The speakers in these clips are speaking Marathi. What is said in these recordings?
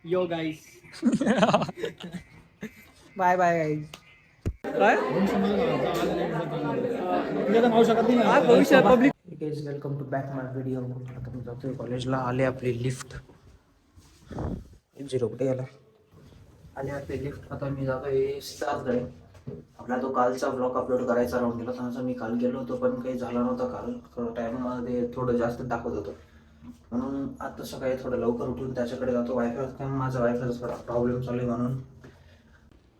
यो गाईस. Bye bye guys. काय भविष्य public. Guys welcome to back my video. आता मी जातोय कॉलेजला. आले आपली लिफ्ट. 0 कुठे गेला? आले आपली लिफ्ट. आता मी जातोय सिद्धार्थकडे. आपला तो कालचा ब्लॉग अपलोड करायचा राहून गेला. त्याचा मी काल गेलो होतो पण काही झाला नव्हता. काल टाईममध्ये थोडं जास्त दाखवत होतं म्हणून आता सकाळी थोडं लवकर उठून त्याच्याकडे जातो. वायफाय माझा वायफायचा थोडा प्रॉब्लेम चालू आहे म्हणून.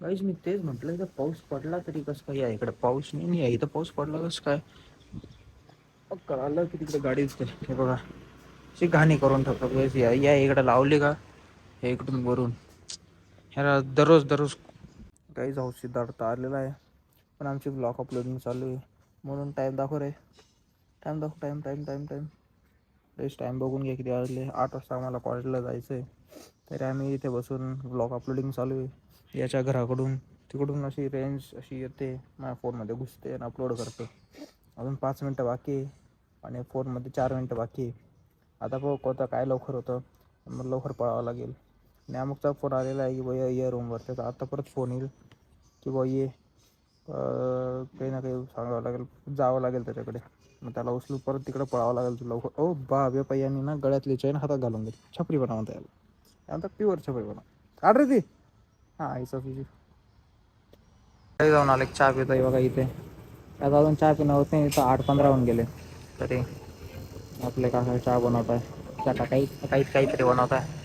गाईज मी तेच म्हटलं इथं पाऊस पडला तरी कसं काय आहे इकडे पाऊस नाही आहे. इथं पाऊस पडला कसं काय कळालं की तिकडे गाडी दिसते. हे बघा अशी घाणी करून ठेवतो. या इकडे लावली का हे इकडून वरून ह्याला दररोज काही जाऊ सिद्धार्थ आलेला आहे पण आमची ब्लॉग अपलोडिंग चालू आहे म्हणून टाईम दाखव रे. टाईम टाईम बघून घ्या किती वाजले. 8 वाजता आम्हाला कॉलेजला जायचं आहे तरी आम्ही इथे बसून ब्लॉग अपलोडिंग चालू आहे. याच्या घराकडून तिकडून अशी रेंज अशी येते माझ्या फोनमध्ये घुसते आणि अपलोड करते. अजून 5 मिनटं बाकी आहे आणि फोनमध्ये 4 मिनटं बाकी आहे. आता बघ कोणतं काय लवकर होतं मग लवकर पळावं लागेल. नॅमकचा फोन आलेला आहे की भैया ये रूमवर. त्याचा आता परत फोन येईल की बुवा ये काही ना काही सांगावं लागेल जावं लागेल त्याच्याकडे. मग त्याला उचलून परत तिकडे पळावं लागेल लवकर. ओ बा पैयांनी ना गळ्यातली चैन हातात घालून घेतली. छपरी बनवता यायला त्यानंतर प्युअर छपरी बनव काढ रे ती. हां आईचा तुझी जाऊन आले चहा पितोय बघा इथे. आता अजून चहा पिणं होत नाही. इथं 8:15 होऊन गेले तरी आपले काका चहा बनवत आहे. त्या काहीतरी बनवत आहे.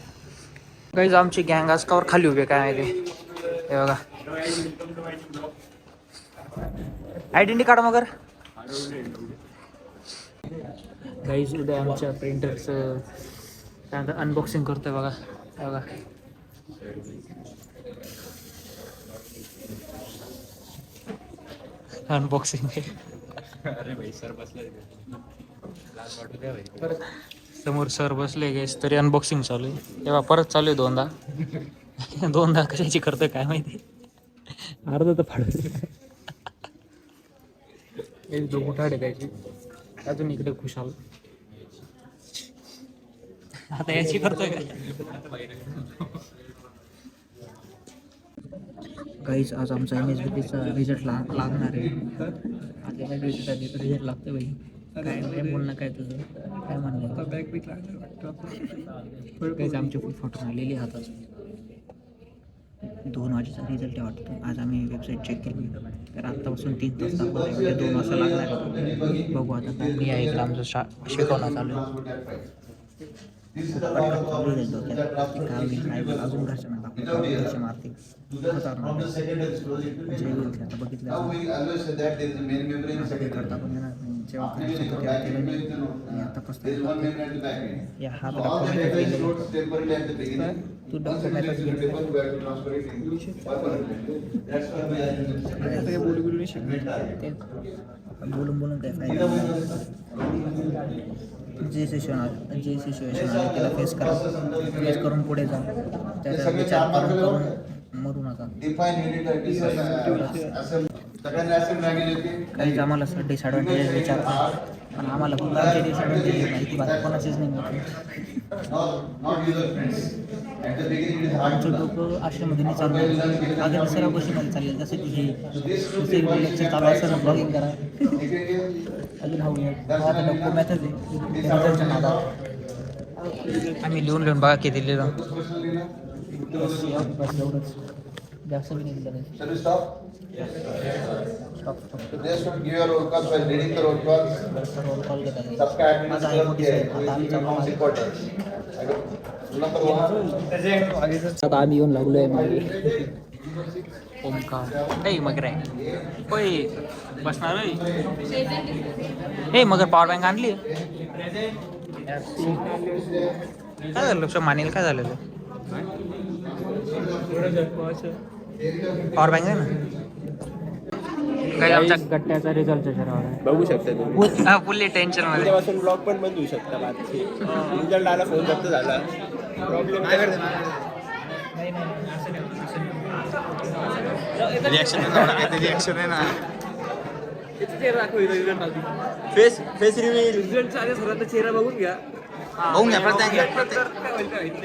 काहीच आमची गँग आज कावर खाली उभे काय माहिती. हे बघा आयडेंटिटी कार्ड मगर गाईज उद्या आमच्या प्रिंटरचं त्यानंतर अनबॉक्सिंग करतोय बघा. हे बघा अनबॉक्सिंग. अरे भाई सर बसले लाज वाटू द्या भाई. समोर सर बसले गेस तरी अनबॉक्सिंग चालू आहे. तेव्हा परत चालू आहे दोनदा कशाची करतोय काय माहिती. अर्ध तर फाडू एक दो गुठाडे द्यायची. अजून इकडे खुशाल आता याची करतोय काय. काहीच आज आमचा MSBTचा रिझल्ट लागणार आहे. आज MSBTचा रिझल्ट लागतो भाई. काय बोलणं काय तुझं काय म्हणणं. काहीच आमची फुल फोटो आलेली हातात. 2 वाजेचा रिझल्ट आहे वाटतं. आज आम्ही वेबसाईट चेक केली तर आत्तापासून 3 तास दाखवत म्हणजे 2 वाजता लागणार आहे. बघू आता काय आहे इकडं आमचं शिकवणं चालू आहे. चालू आहे डोक्यात काय होईल अजून घरच्यांना दाखवतो घरचे मारतील. जे होईल ते आता बघितलं असं काही करता पण येणार नाही. जेव्हा करायचं होतं तेव्हा केलं नाही आणि आता पस्ताव. या हा तू डॉक्युमेंट बोलून काय फायदा. जे सिच्युएशन आहे त्याला फेस करून पुढे जा. त्याचा विचार करून मरू नका. काहीच आम्हाला डिसॲडव्हान्टेजेस विचारतात पण आम्हाला फक्त आमचे डिसॲडव्हान्टेजेस माहिती बाकी कोणाचीच नाही माहिती. आमचं डोकं आश्रममध्ये नाही चालू. अगदी सर्व गोष्टीमध्ये चाललेलं जसं की हे लेक्चर चालू असताना ब्लॉगिंग करा. अजून आता डॉक्टर मॅथच आहे आम्ही लिहून बघा किती लिहिलं. बस एवढंच जास्त मी नाही दिलं. आता आम्ही येऊन लागलोय ओमकार. ए मगर आहे होय बसणार हे मगर पॉवर बँक आणली. काय झालं लक्ष मानेल काय झालेलं. पॉवर बँक आहे ना काही आमच्या गट्ट्याचा रिझल्ट बघू शकता फुल्ली टेन्शन मध्ये. त्यापासून ब्लॉग पण बंद होऊ शकता. रिझल्ट आला फोन जप्त झाला प्रॉब्लेम काय करते. रिॲक्शन आहे ना. चेहरा दाखव. Face reveal. रिझल्ट आले सर्वांचा चेहरा बघून घ्या. बघून घ्या प्रत्येक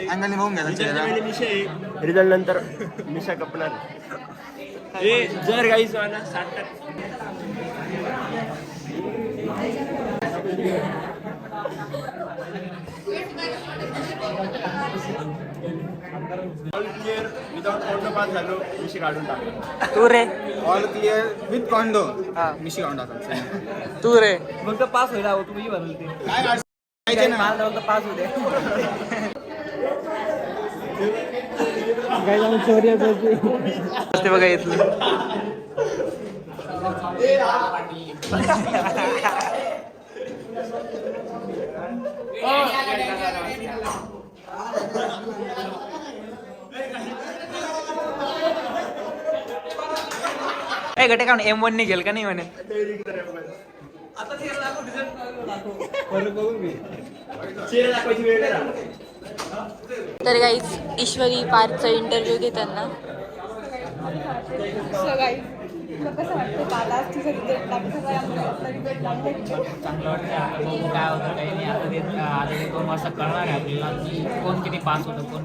अंगाने बघून घ्या त्याच्या. रिझल्ट नंतर मिशा कपणार. जर गाईस मला 60%. All clear without condor pass झालो, मिशी काढून टाकलो. तू रे ऑल क्लिअर विथ कॉन्डो हा. मिशी काढून टाकायचं. तू रे फक्त पास होईल हवं, तुम्ही बनवते काय माहिती ना. पास होते. काय जाऊन चोरी ते बघा इथलं. ए गटे का M1 निघेल का नाही म्हणे. तर गाईज ईश्वरी पार्थचा इंटरव्ह्यू घेताना चांगलं वाटतं. आता बघू काय होतं काही नाही. आता ते 2 वाजता कळणार आहे आपल्याला की कोण किती पास होतं, कोण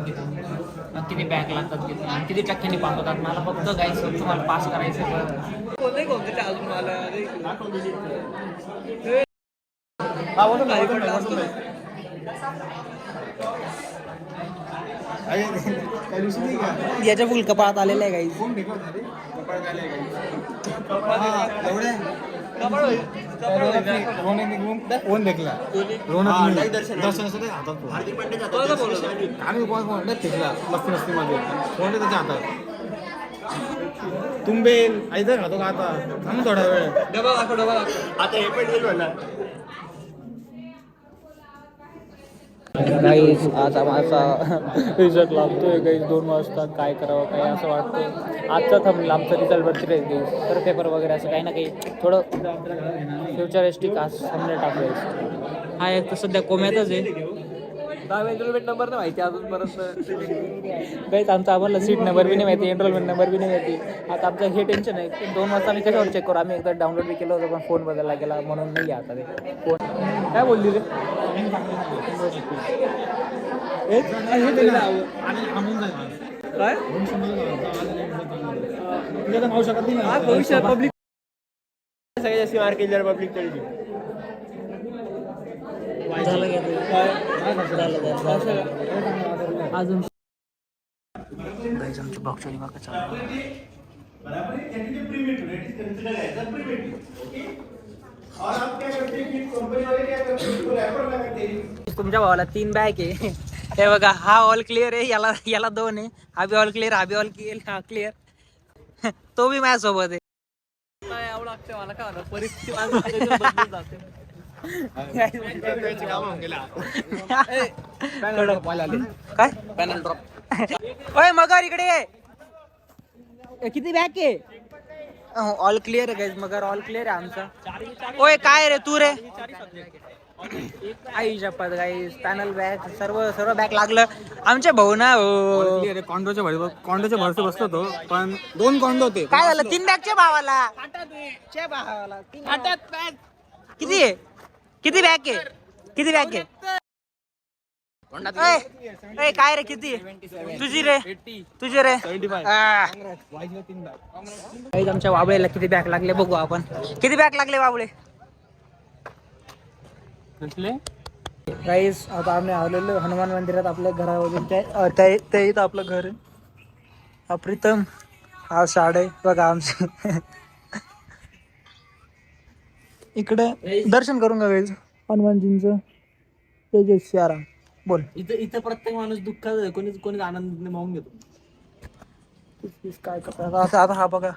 किती बॅक लागतात, किती टक्क्यांनी पास होतात. मला फक्त गाईस तुम्हाला पास करायचं याच्या फुल कपाळात आलेलं आहे काही. कोण देखला दर्शन मस्ती मस्ती मध्ये कोण त्याच्या हातात तुंबेल ऐदर खातो का आता थांब थोडा वेळ. आता हे पण येईल म्हणा. गाईज आज माझा रिझल्ट लागतोय गाईज 2 वाजता. काय करावं काय असं वाटतं. आजचा थांबला आमचा रिझल्ट वरती राहील गाईज. तर पेपर वगैरे असं काही ना काही थोडं फ्युचरिस्टिक आज सामने टाकलं. हा एक तर सध्या कोम्यातच आहे. 10 एनरोलमेंट नंबर नाही माहिती अजूनपर्यंत. गाईज आमचा आम्हाला सीट नंबर बी नाही माहिती, एनरोलमेंट नंबर बी नाही माहिती. आता आमचं हे टेन्शन आहे की 2 वाजता आम्ही कशावर चेक करू. आम्ही एकदा डाउनलोड बी केलं होतं पण फोन बदलला गेला म्हणून नाही आता ते फोन. काय बोलली रे. काय भविष्यात पब्लिक सगळ्यात जास्त मार्क केली पब्लिक तरी अजून गाईज आमची बॉक्सरी माका चालू. तुमच्या भावाला 3 बॅग आहे. हे बघा हा ऑल क्लिअर आहे, याला 2 आहे. हा बी ऑल क्लिअर, हा बी ऑल क्लिअर. तो बी माझ्या सोबत आहे. एवढं लागते मला काय होणार परिस्थिती बदलून जाते. काय पॅनल ड्रॉप. ओय मगर इकडे ये. किती बॅग आहे. ऑल क्लिअर आहे गाईज. मगर ऑल क्लिअर आहे आमचा. ओय काय रे तू रे. आई शपथ गाईज पॅनल बॅग सर्व बॅग लागलं. आमच्या भाऊ ना कॉन्डोच्या भरसे बसलो तो पण 2 कॉन्डो होते. काय झालं 3 बॅगच्या भावाला. किती आहे किती बॅग आहे किती बॅग आहे. ए काय रे किती तुझी रे तुझे रे. आमच्या बाबळेला किती बॅग लागले बघू आपण. किती बॅग लागले बाबळे. गाईस आता आम्ही आलेलो हनुमान मंदिरात आपल्या घरावरून. ते इथं आपलं घर आहे. प्रीतम हा शाड आहे बघा आमची. इकडे दर्शन करून घ्या गाईस हनुमानजींचं. तेजस सियाराम बोल. इथं प्रत्येक माणूस दुःखात कोणी आनंद मागून घेतो. काय करतात आता हा बघा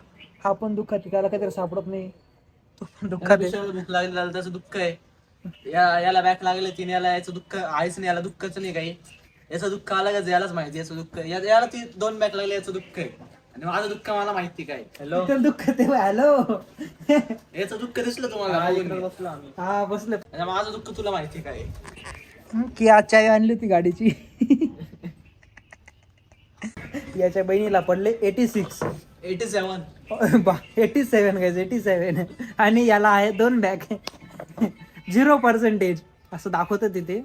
हा पण दुःखात त्याला काहीतरी सापडत नाही. तो पण दुःखात आहे. भूक लागली त्याचं दुःख आहे. याला बॅक लागले 3 याला याचं दुःख आहेच नाही. याला दुःखच नाही काही. याचं दुःख अलगच यालाच माहिती. याचं दुःख याला 2 बॅक लागले याचं दुःख आहे आणि माझं दुःख मला माहिती काय. हॅलो दुःख तेव्हा हॅलो याचं दुःख दिसलं तुम्हाला. हा बसलं. माझं दुःख तुला माहिती काय की आज चाय आणली होती गाडीची. याच्या बहिणीला पडले 86 87 87 87 आणि याला आहे 2 बॅग 0% असं दाखवतं तिथे.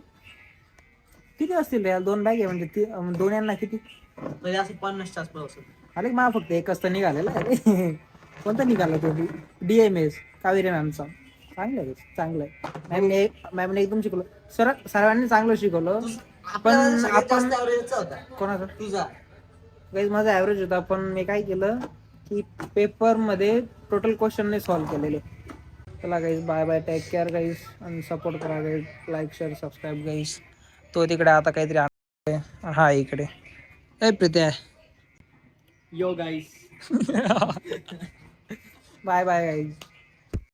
किती असतील रे याला? 2 बॅग आहे म्हणजे दोन यांना किती तरी असं 50च्या आसपास असेल. अरे मला फक्त एकच तर निघालेला आहे. कोणता निघाला तो? DMS कावेरी मॅमचा. चांगलं आहे चांगलं आहे. मॅमने एकदम शिकवलं. सर्वांनी चांगलं शिकवलं. आपल्याला पण सगळ्यात आपण जास्त ॲव्हरेजचा होता कोणाचं तुझा. काही माझा ॲव्हरेज होता, पण मी काय केलं की पेपरमध्ये टोटल क्वेश्चन नाही सॉल्व्ह केलेले. चला guys, bye bye, take care guys, आणि सपोर्ट करा guys, like share subscribe guys. तो तिकडे आता काहीतरी हा इकडे प्रीत्या. Yo guys. Bye bye guys.